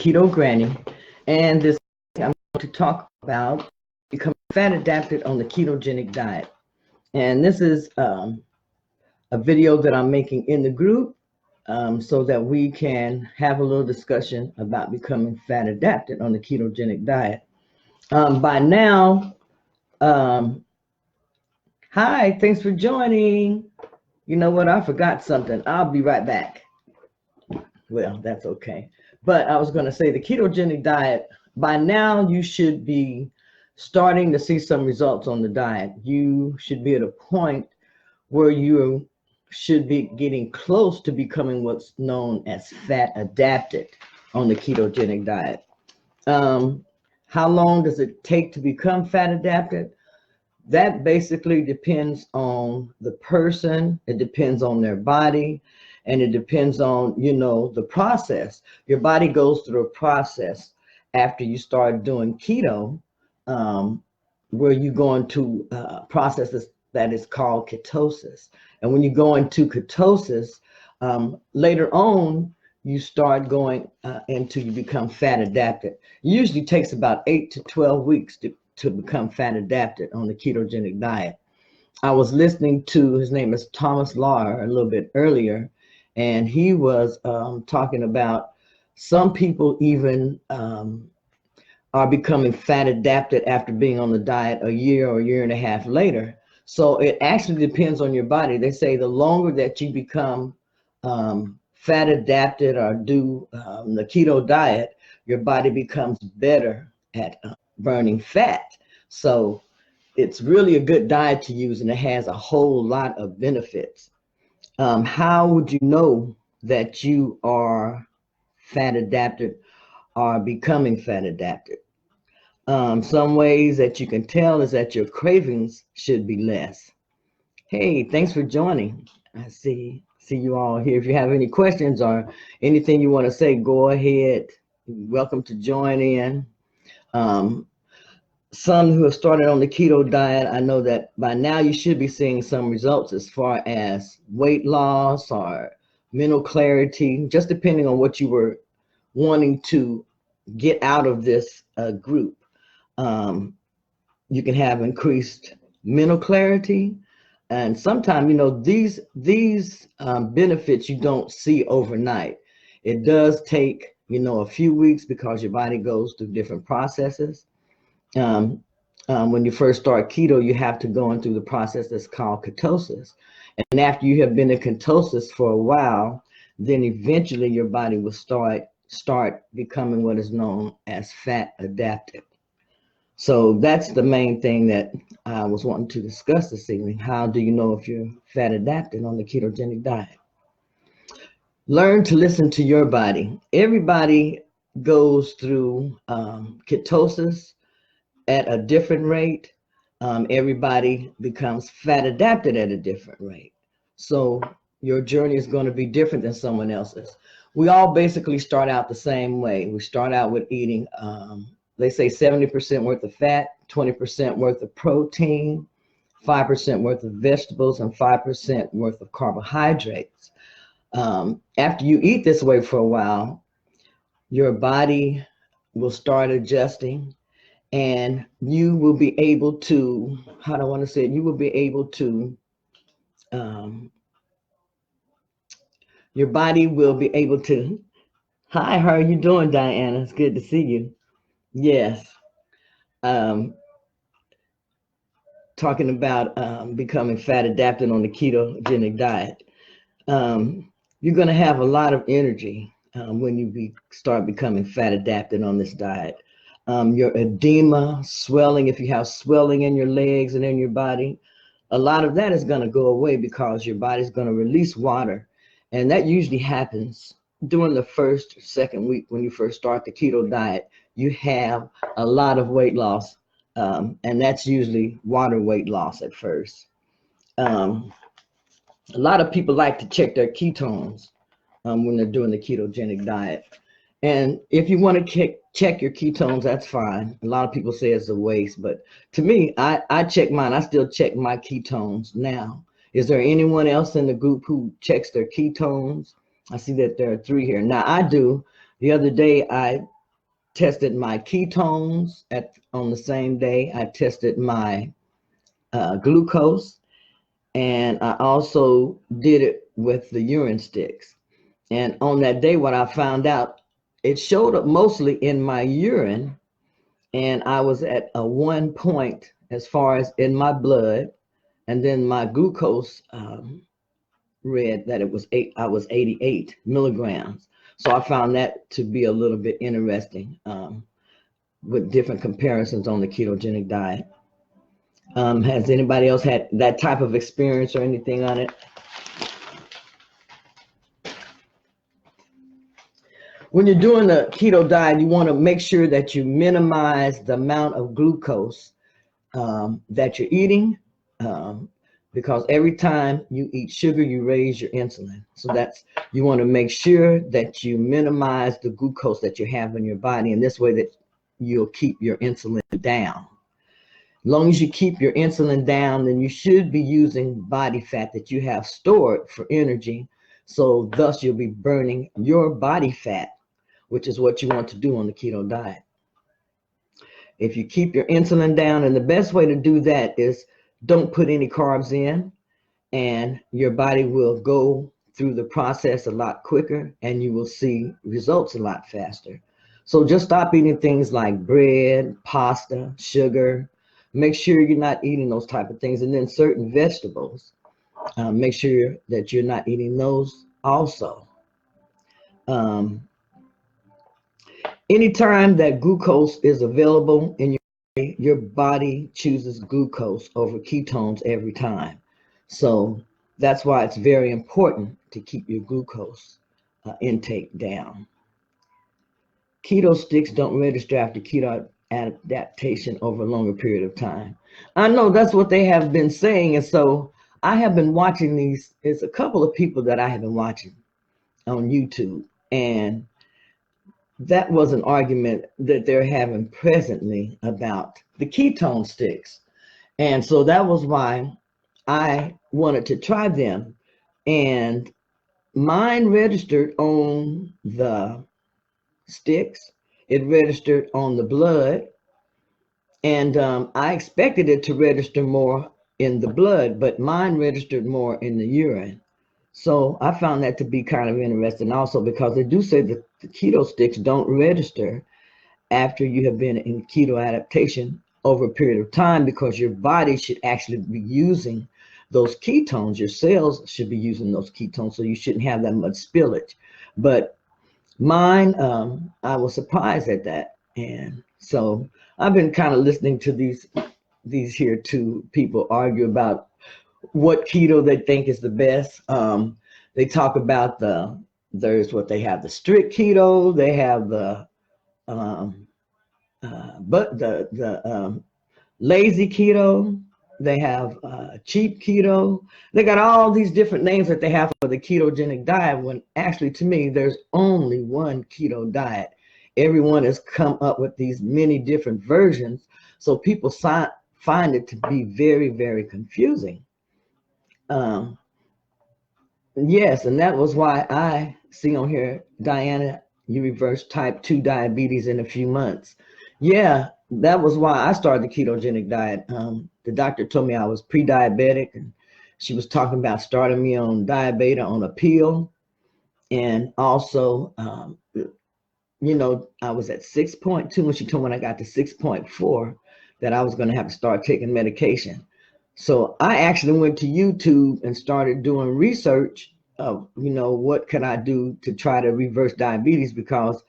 Keto Granny, and this I'm going to talk about becoming fat adapted on the ketogenic diet. And this is a video that I'm making in the group so that we can have a little discussion about becoming fat adapted on the ketogenic diet. By now, hi, thanks for joining. You know what? I forgot something. I'll be right back. Well, that's okay. But I was going to say the ketogenic diet, by now you should be starting to see some results on the diet. You should be at a point where you should be getting close to becoming what's known as fat adapted on the ketogenic diet. How long does it take to become fat adapted? That basically depends on the person. It depends on their body. And it depends on, the process. Your body goes through a process after you start doing keto, where you go into processes that is called ketosis. And when you go into ketosis, later on, you start going you become fat adapted. It usually takes about 8 to 12 weeks to become fat adapted on the ketogenic diet. I was listening to, his name is Thomas Lahr, a little bit earlier, and he was talking about some people even are becoming fat adapted after being on the diet a year or a year and a half later. So it actually depends on your body. They say the longer that you become fat adapted or do the keto diet, your body becomes better at burning fat. So it's really a good diet to use, and it has a whole lot of benefits. How would you know that you are fat adapted or becoming fat adapted? Some ways that you can tell is that your cravings should be less. Hey, thanks for joining. I see you all here. If you have any questions or anything you want to say, go ahead. Welcome to join in. Some who have started on the keto diet, I know that by now you should be seeing some results as far as weight loss or mental clarity, just depending on what you were wanting to get out of this group. You can have increased mental clarity, and sometimes, these benefits you don't see overnight. It does take, a few weeks because your body goes through different processes. When you first start keto, you have to go through the process that's called ketosis. And after you have been in ketosis for a while, then eventually your body will start becoming what is known as fat adapted. So that's the main thing that I was wanting to discuss this evening. How do you know if you're fat adapted on the ketogenic diet? Learn to listen to your body. Everybody goes through ketosis at a different rate. Everybody becomes fat adapted at a different rate. So your journey is going to be different than someone else's. We all basically start out the same way. We start out with eating, they say 70% worth of fat, 20% worth of protein, 5% worth of vegetables, and 5% worth of carbohydrates. After you eat this way for a while, your body will start adjusting, and you will be able to, how do I want to say it? You will be able to, your body will be able to, hi, how are you doing, Diana? It's good to see you. Yes. Talking about becoming fat adapted on the ketogenic diet. You're going to have a lot of energy when you start becoming fat adapted on this diet. Your edema, swelling, if you have swelling in your legs and in your body, a lot of that is going to go away because your body's going to release water. And that usually happens during the first, second week when you first start the keto diet. You have a lot of weight loss, and that's usually water weight loss at first. A lot of people like to check their ketones when they're doing the ketogenic diet. And if you want to check your ketones, that's fine. A lot of people say it's a waste, but to me, I check mine. I still check my ketones now. Is there anyone else in the group who checks their ketones? I see that there are 3 here. Now I do. The other day I tested my ketones on the same day. I tested my glucose, and I also did it with the urine sticks. And on that day, what I found out, it showed up mostly in my urine, and I was at a 1 point as far as in my blood, and then my glucose read that it was I was 88 milligrams. So I found that to be a little bit interesting with different comparisons on the ketogenic diet. Has anybody else had that type of experience or anything on it? When you're doing the keto diet, you want to make sure that you minimize the amount of glucose that you're eating, because every time you eat sugar, you raise your insulin. So you want to make sure that you minimize the glucose that you have in your body, and this way that you'll keep your insulin down. As long as you keep your insulin down, then you should be using body fat that you have stored for energy. So thus you'll be burning your body fat, which is what you want to do on the keto diet. If you keep your insulin down, and the best way to do that is don't put any carbs in, and your body will go through the process a lot quicker, and you will see results a lot faster. So just stop eating things like bread, pasta, sugar. Make sure you're not eating those type of things. And then certain vegetables, make sure that you're not eating those also. Anytime that glucose is available in your body chooses glucose over ketones every time. So that's why it's very important to keep your glucose intake down. Keto sticks don't register after keto adaptation over a longer period of time. I know that's what they have been saying, and so I have been watching these. It's a couple of people that I have been watching on YouTube, and that was an argument that they're having presently about the ketone sticks. And so that was why I wanted to try them. And mine registered on the sticks, it registered on the blood, and I expected it to register more in the blood, but mine registered more in the urine. So I found that to be kind of interesting also, because they do say that the keto sticks don't register after you have been in keto adaptation over a period of time, because your body should actually be using those ketones. Your cells should be using those ketones, so you shouldn't have that much spillage. But mine, I was surprised at that. And so I've been kind of listening to these here two people argue about what keto they think is the best. They talk about there's what they have, the strict keto, they have the lazy keto, they have cheap keto. They got all these different names that they have for the ketogenic diet, when actually to me there's only one keto diet. Everyone has come up with these many different versions, so people find it to be very, very confusing. Yes, and that was why I see on here, Diana, you reversed type 2 diabetes in a few months. Yeah, that was why I started the ketogenic diet. The doctor told me I was pre-diabetic, and she was talking about starting me on diabeta on a pill. And also, I was at 6.2 when she told me when I got to 6.4 that I was going to have to start taking medication. So I actually went to YouTube and started doing research of, what can I do to try to reverse diabetes, because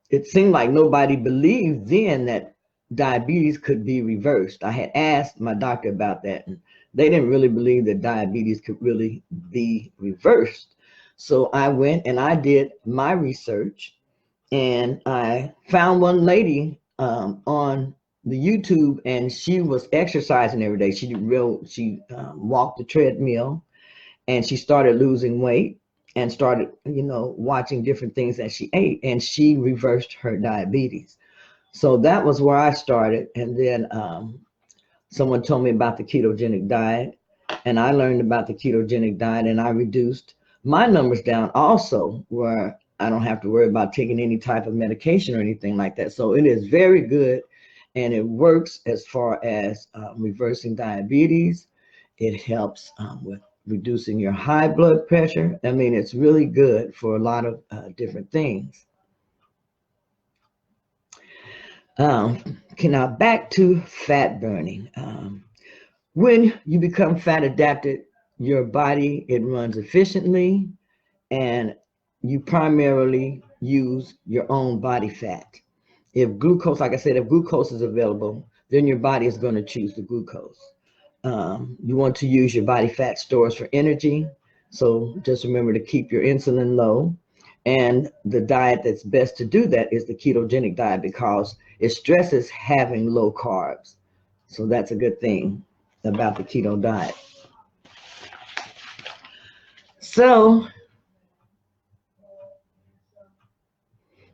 it seemed like nobody believed then that diabetes could be reversed. I had asked my doctor about that, and they didn't really believe that diabetes could really be reversed. So I went and I did my research, and I found one lady on the YouTube, and she was exercising every day. She walked the treadmill, and she started losing weight and started, watching different things that she ate, and she reversed her diabetes. So that was where I started. And then someone told me about the ketogenic diet, and I learned about the ketogenic diet, and I reduced my numbers down also, where I don't have to worry about taking any type of medication or anything like that. So it is very good, and it works as far as reversing diabetes. It helps with reducing your high blood pressure. I mean, it's really good for a lot of different things. Okay, now back to fat burning. When you become fat adapted, your body, it runs efficiently, and you primarily use your own body fat. If glucose, like I said, if glucose is available, then your body is going to choose the glucose. You want to use your body fat stores for energy. So just remember to keep your insulin low. And the diet that's best to do that is the ketogenic diet, because it stresses having low carbs. So that's a good thing about the keto diet. So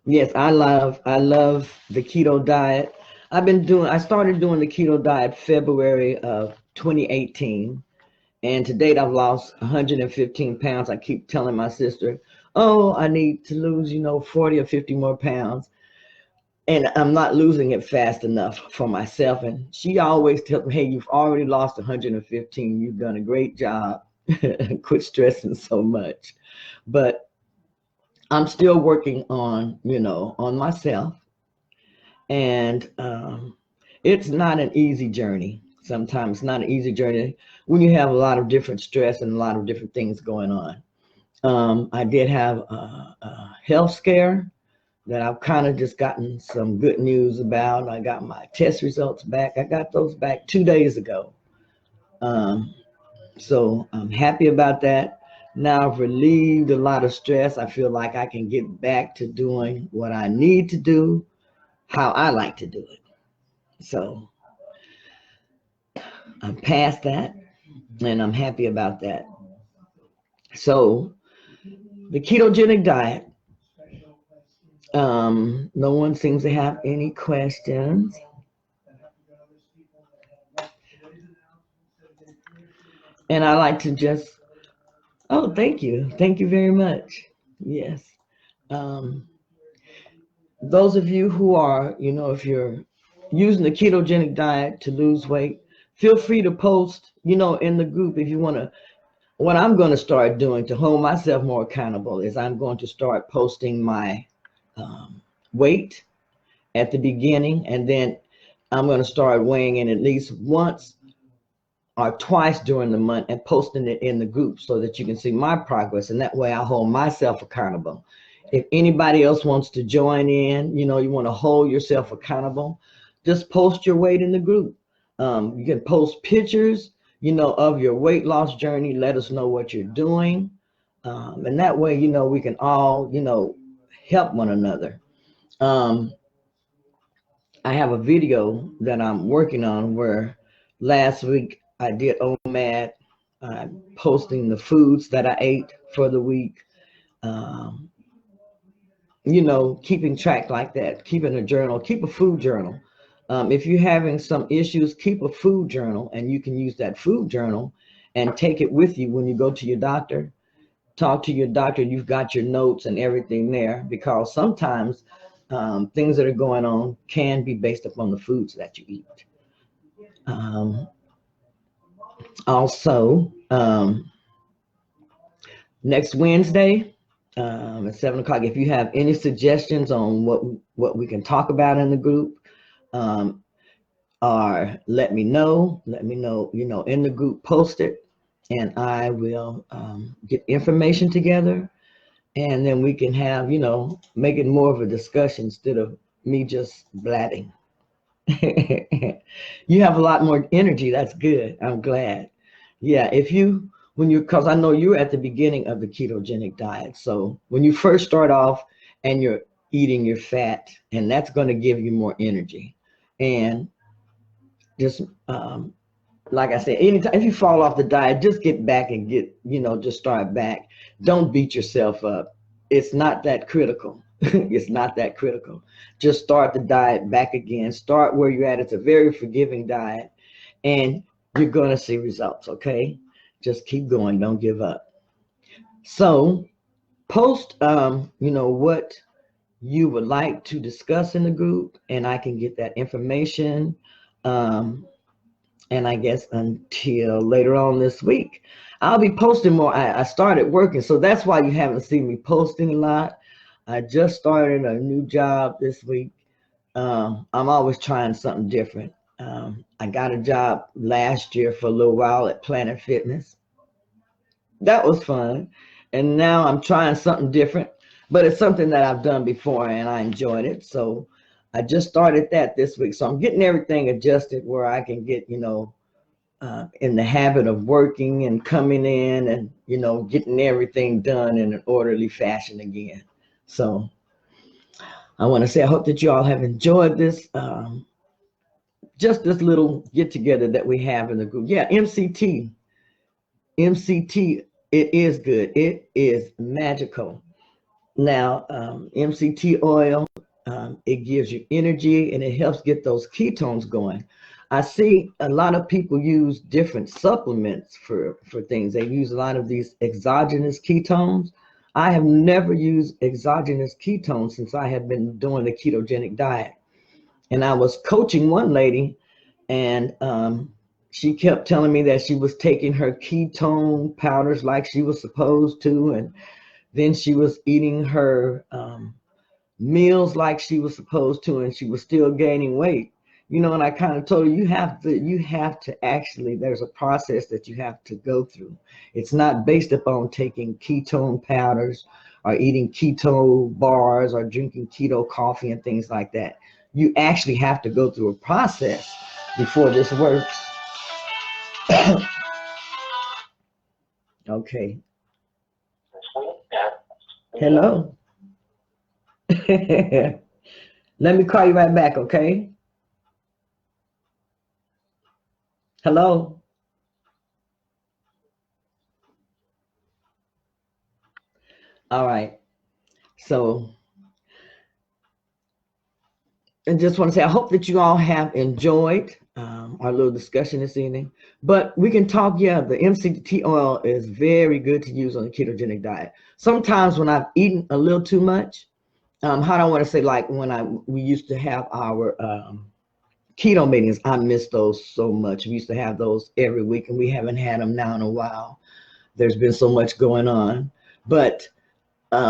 yes, I love the keto diet. I started doing the keto diet February of 2018. And to date, I've lost 115 pounds. I keep telling my sister, oh, I need to lose, 40 or 50 more pounds. And I'm not losing it fast enough for myself. And she always tells me, hey, you've already lost 115. You've done a great job. Quit stressing so much. But I'm still working on, on myself. And it's not an easy journey. Sometimes it's not an easy journey when you have a lot of different stress and a lot of different things going on. I did have a health scare that I've kind of just gotten some good news about. I got my test results back. I got those back 2 days ago. So I'm happy about that. Now I've relieved a lot of stress. I feel like I can get back to doing what I need to do, how I like to do it. So I'm past that, and I'm happy about that. So the ketogenic diet, no one seems to have any questions. And I like to just, oh, thank you. Thank you very much. Yes. Those of you who are, if you're using the ketogenic diet to lose weight, feel free to post, in the group if you want to. What I'm going to start doing to hold myself more accountable is I'm going to start posting my weight at the beginning, and then I'm going to start weighing in at least once or twice during the month and posting it in the group so that you can see my progress, and that way I hold myself accountable. If anybody else wants to join in, you want to hold yourself accountable, just post your weight in the group. You can post pictures, of your weight loss journey. Let us know what you're doing. And that way, we can all, help one another. I have a video that I'm working on where last week I did OMAD, posting the foods that I ate for the week. Keeping track like that, keeping a journal, keep a food journal. If you're having some issues, keep a food journal, and you can use that food journal and take it with you when you go to your doctor. Talk to your doctor, you've got your notes and everything there, because sometimes things that are going on can be based upon the foods that you eat. Also, next Wednesday, at 7 o'clock, if you have any suggestions on what we can talk about in the group, or let me know, in the group, post it, and I will get information together, and then we can have, make it more of a discussion instead of me just blatting. You have a lot more energy. That's good. I'm glad. Yeah, because I know you're at the beginning of the ketogenic diet. So when you first start off and you're eating your fat, and that's going to give you more energy. And just, like I said, anytime if you fall off the diet, just get back and just start back. Don't beat yourself up. It's not that critical. It's not that critical. Just start the diet back again. Start where you're at. It's a very forgiving diet, and you're going to see results, okay? Just keep going. Don't give up. So post, you know, what you would like to discuss in the group, and I can get that information. Um, and I guess until later on this week, I'll be posting more. I started working, so that's why you haven't seen me posting a lot. I just started a new job this week. I'm always trying something different. I got a job last year for a little while at Planet Fitness. That was fun. And now I'm trying something different, but it's something that I've done before and I enjoyed it. So I just started that this week. So I'm getting everything adjusted where I can get, you know, in the habit of working and coming in and, you know, getting everything done in an orderly fashion again. So I want to say I hope that you all have enjoyed this, just this little get together that we have in the group. Yeah, MCT, it is good. It is magical. Now, MCT oil, it gives you energy and it helps get those ketones going. I see a lot of people use different supplements for things. They use a lot of these exogenous ketones. I have never used exogenous ketones since I have been doing the ketogenic diet. And I was coaching one lady, and she kept telling me that she was taking her ketone powders like she was supposed to, and then she was eating her meals like she was supposed to, and she was still gaining weight. You know, and I kind of told her, you have to actually, there's a process that you have to go through. It's not based upon taking ketone powders or eating keto bars or drinking keto coffee and things like that. You actually have to go through a process before this works. Okay. Hello. Let me call you right back, okay? Hello. All right. So I just want to say, I hope that you all have enjoyed our little discussion this evening. But we can talk, yeah, the MCT oil is very good to use on the ketogenic diet. Sometimes when I've eaten a little too much, how do I want to say, like when we used to have our keto meetings, I miss those so much. We used to have those every week, and we haven't had them now in a while. There's been so much going on. But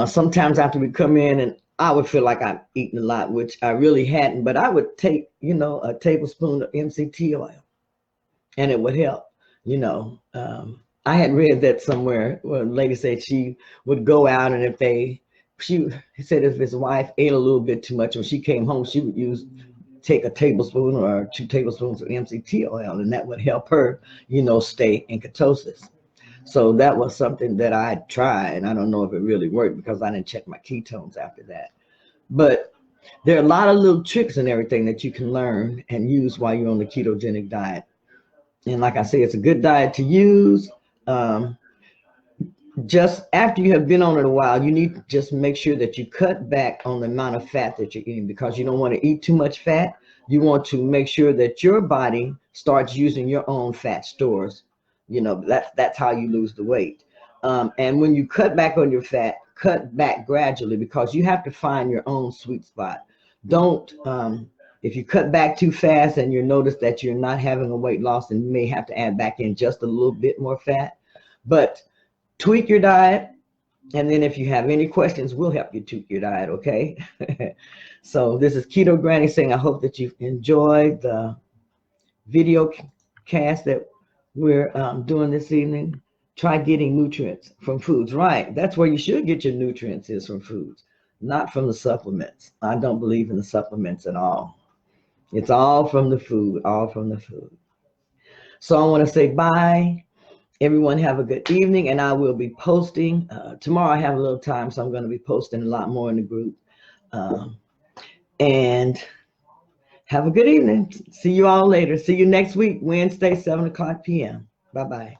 sometimes after we come in, and I would feel like I've eaten a lot, which I really hadn't, but I would take, you know, a tablespoon of MCT oil and it would help, you know. I had read that somewhere where a lady said she would go out, and she said if his wife ate a little bit too much, when she came home, she would take a tablespoon or 2 tablespoons of MCT oil, and that would help her, you know, stay in ketosis. So that was something that I tried, and I don't know if it really worked because I didn't check my ketones after that. But there are a lot of little tricks and everything that you can learn and use while you're on the ketogenic diet. And like I say, it's a good diet to use. Just after you have been on it a while, you need to just make sure that you cut back on the amount of fat that you're eating, because you don't want to eat too much fat. You want to make sure that your body starts using your own fat stores. You know, that's how you lose the weight. And when you cut back on your fat, cut back gradually, because you have to find your own sweet spot. Don't, if you cut back too fast and you notice that you're not having a weight loss, then you may have to add back in just a little bit more fat. But tweak your diet, and then if you have any questions, we'll help you tweak your diet, okay? So this is Keto Granny saying I hope that you've enjoyed the video cast that we're doing this evening. Try getting nutrients from foods. Right, that's where you should get your nutrients, is from foods, not from the supplements. I don't believe in the supplements at all. It's all from the food, all from the food. So I want to say bye. Everyone have a good evening, and I will be posting. Tomorrow I have a little time, so I'm going to be posting a lot more in the group. And have a good evening. See you all later. See you next week, Wednesday, 7 o'clock p.m. Bye-bye.